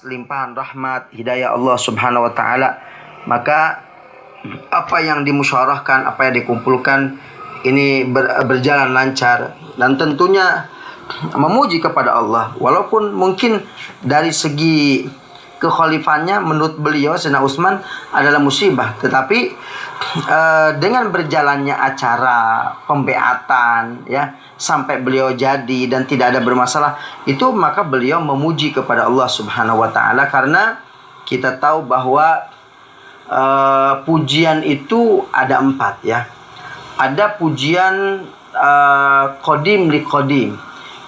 limpahan rahmat, hidayah Allah Subhanahu wa taala, maka apa yang dimusyawarahkan, apa yang dikumpulkan ini berjalan lancar, dan tentunya memuji kepada Allah. Walaupun mungkin dari segi kekhalifannya menurut beliau Sayyidina Utsman adalah musibah, tetapi dengan berjalannya acara pembeatan ya sampai beliau jadi dan tidak ada bermasalah, itu maka beliau memuji kepada Allah Subhanahu wa taala, karena kita tahu bahwa pujian itu ada 4 ya. Ada pujian qadim li qadim,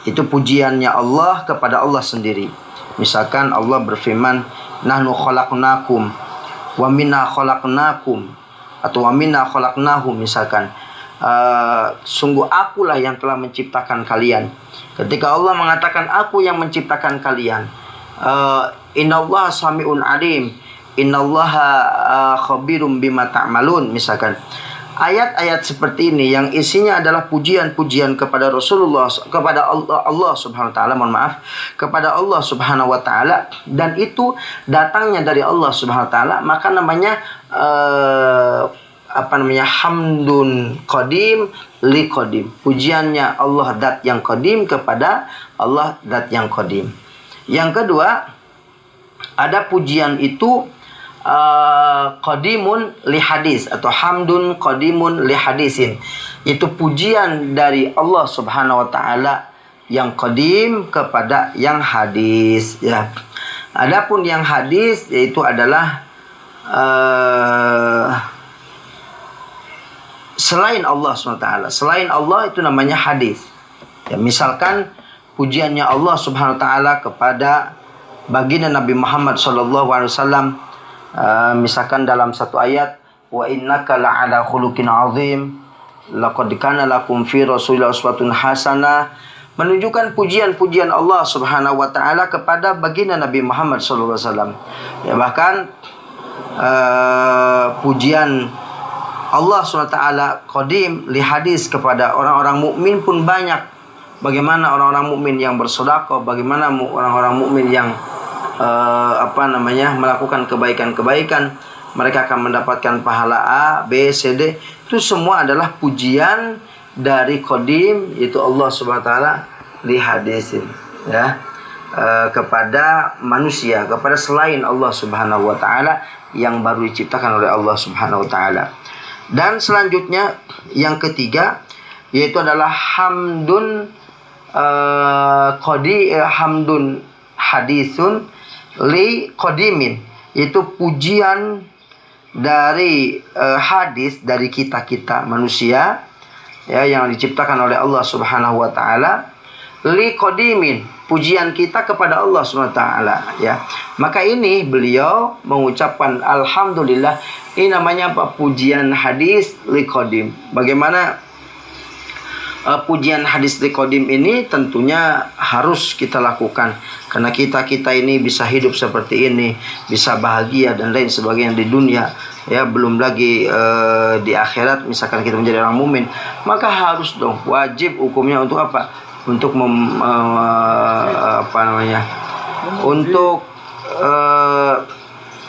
itu pujiannya Allah kepada Allah sendiri. Misalkan Allah berfirman, nahnu khalaqnakum wa minna khalaqnakum, atau wa minna khalaqnahum, misalkan sungguh akulah yang telah menciptakan kalian. Ketika Allah mengatakan aku yang menciptakan kalian, innallaha sami'un alim, innallaha khabirum bima ta'malun, misalkan. Ayat-ayat seperti ini yang isinya adalah pujian-pujian kepada Rasulullah, kepada Allah Subhanahu wa taala, mohon maaf, kepada Allah Subhanahu wa taala, dan itu datangnya dari Allah Subhanahu wa taala, maka namanya hamdun qadim li qadim. Pujiannya Allah zat yang qadim kepada Allah zat yang qadim. Yang kedua, ada pujian itu qadimun li hadis, atau hamdun qadimun li hadisin. Itu pujian dari Allah Subhanahu wa taala yang qadim kepada yang hadis ya. Adapun yang hadis yaitu adalah selain Allah SWT. Selain Allah itu namanya hadis. Ya, misalkan pujiannya Allah Subhanahu wa taala kepada baginda Nabi Muhammad SAW, misalkan dalam satu ayat, wa innaka la'ala khuluqin azim, laqad kana lakum fi Rasulillah uswatun hasanah, menunjukkan pujian-pujian Allah Subhanahu wa taala kepada baginda Nabi Muhammad SAW. Ya, bahkan pujian Allah SWT qadim li hadis kepada orang-orang mukmin pun banyak. Bagaimana orang-orang mukmin yang bersedekah, bagaimana orang-orang mukmin yang melakukan kebaikan-kebaikan, mereka akan mendapatkan pahala A, B, C, D. Itu semua adalah pujian dari qadim, yaitu Allah Subhanahu wa taala li hadisin ya, kepada manusia, kepada selain Allah Subhanahu wa taala yang baru diciptakan oleh Allah Subhanahu wa taala. Dan selanjutnya yang ketiga yaitu adalah hamdun hamdun hadisun li qadimin, itu pujian dari hadis dari kita manusia ya, yang diciptakan oleh Allah Subhanahu wa taala, li qadimin, pujian kita kepada Allah Subhanahu wa taala ya. Maka ini beliau mengucapkan alhamdulillah, ini namanya apa? Pujian hadis li qadim. Bagaimana pujian hadis li qadim ini? Tentunya harus kita lakukan, karena kita ini bisa hidup seperti ini, bisa bahagia dan lain sebagainya di dunia ya, belum lagi di akhirat misalkan kita menjadi orang mukmin, maka harus dong, wajib hukumnya untuk apa? Untuk untuk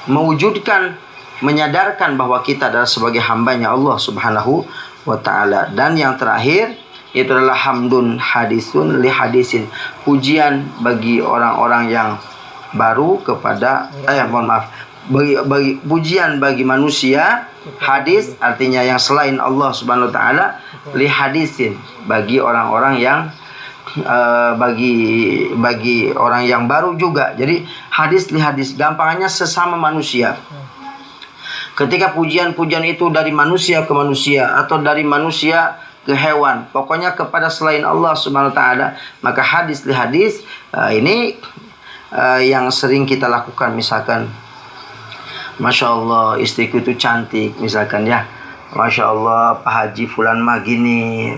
mewujudkan, menyadarkan bahwa kita adalah sebagai hambanya Allah Subhanahu wa taala. Dan yang terakhir itu adalah hamdun hadisun li hadisin, pujian bagi orang-orang yang baru kepada pujian bagi manusia. Hadis artinya yang selain Allah Subhanahu wa taala, li hadisin bagi orang-orang yang bagi orang yang baru juga. Jadi hadis li hadis, gampangnya sesama manusia. Ketika pujian-pujian itu dari manusia ke manusia atau dari manusia ke hewan, pokoknya kepada selain Allah Subhanahu wa taala, maka hadis li hadis ini yang sering kita lakukan. Misalkan, Masya Allah istriku itu cantik, misalkan ya, Masya Allah Pak Haji Fulan mah gini,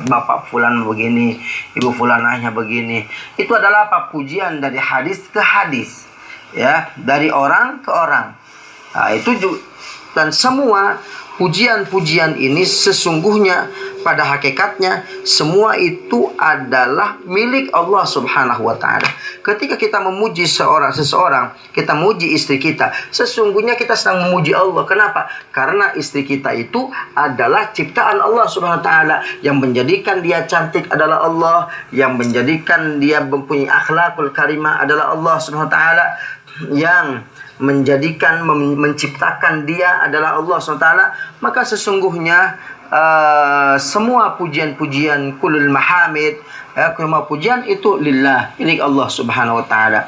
Bapak Fulan begini, Ibu Fulanahnya begini. Itu adalah apa? Pujian dari hadis ke hadis ya, dari orang ke orang. Nah, itu juga menyebutkan semua pujian-pujian ini sesungguhnya pada hakikatnya semua itu adalah milik Allah Subhanahu wa taala. Ketika kita memuji seseorang, kita memuji istri kita, sesungguhnya kita sedang memuji Allah. Kenapa? Karena istri kita itu adalah ciptaan Allah Subhanahu wa taala. Yang menjadikan dia cantik adalah Allah, yang menjadikan dia mempunyai akhlakul karimah adalah Allah Subhanahu wa taala, yang menjadikan menciptakan dia adalah Allah SWT. Maka sesungguhnya semua pujian-pujian kulul mahamid, semua pujian itu lillah, milik Allah Subhanahu wa taala.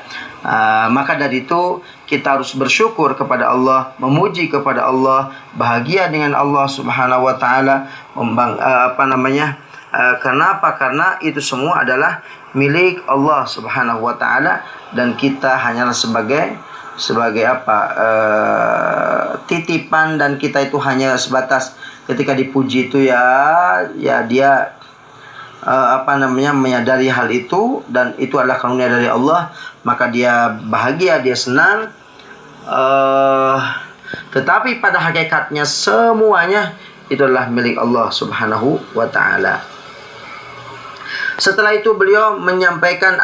Maka dari itu kita harus bersyukur kepada Allah, memuji kepada Allah, bahagia dengan Allah Subhanahu wa taala. Kenapa? Karena itu semua adalah milik Allah Subhanahu wa taala dan kita hanyalah sebagai titipan, dan kita itu hanya sebatas ketika dipuji itu ya dia menyadari hal itu dan itu adalah karunia dari Allah, maka dia bahagia, dia senang. Tetapi pada hakikatnya semuanya itu adalah milik Allah Subhanahu wa taala. Setelah itu beliau menyampaikan